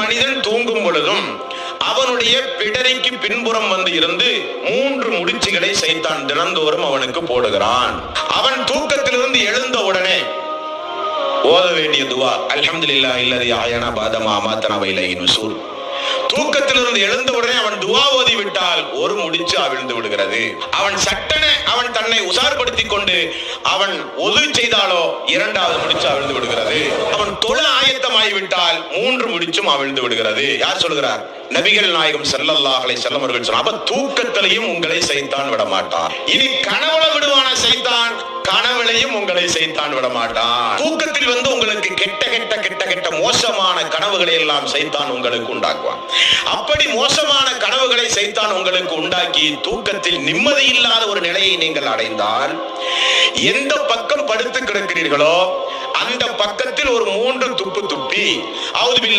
மனிதன் தூங்கும் பொழுதும் அவனுடைய பிடரிக்கு பின்புறம் வந்து இருந்து 3 முடிச்சுகளை சைத்தான் தினந்தோறும் அவனுக்கு போடுகிறான். அவன் தூக்கத்திலிருந்து எழுந்த உடனே ஓத வேண்டிய துவா அல்ஹம்துலில்லாஹி அல்லதி அஹ்யானா பஅத மா அமாத்தனா வ இலைஹி நுஷூர். தூக்கத்திலிருந்து எழுந்த உடனே அவன் துவா ஓதி விட்டால் ஒரு முடிச்சு அவிழ்ந்து விடுகிறது. அவன் சட்டனை அவன் தன்னை உசார்படுத்திக் கொண்டு அவன் ஒது செய்தாலோ 2வது முடிச்சு அவிழ்ந்து விடுகிறது. அவன் தொழ ஆயத்தமாகிவிட்டால் 3 முடிச்சும் அவிழ்ந்து விடுகிறது. யார் சொல்கிறார்? நபிகள் நாயகம் ஸல்லல்லாஹு அலைஹி வஸல்லம் அவர்கள் சொன்னார். அப்ப தூக்கத்திலையும் உங்களை சைத்தான் விட மாட்டான். இனி கனவுல விடுவான சைத்தான், கனவுலையும் உங்களை சைத்தான் விட மாட்டான். தூக்கத்தில் வந்து உங்களுக்கு கெட்ட கெட்ட கெட்ட கெட்ட மோசமான கனவுகளை எல்லாம் சைத்தான் உங்களுக்கு உண்டாக்குவான். அப்படி மோசமான கனவுகளை சைத்தான் உங்களுக்கு உண்டாக்கி தூக்கத்தில் நிம்மதி இல்லாத ஒரு நிலையை நீங்கள் அடைந்தால் எந்த பக்கம் படுத்து கிடக்கிறீர்களோ அந்த பக்கத்தில் ஒரு 3 துப்பு துப்பி அவுது பில்லாஹி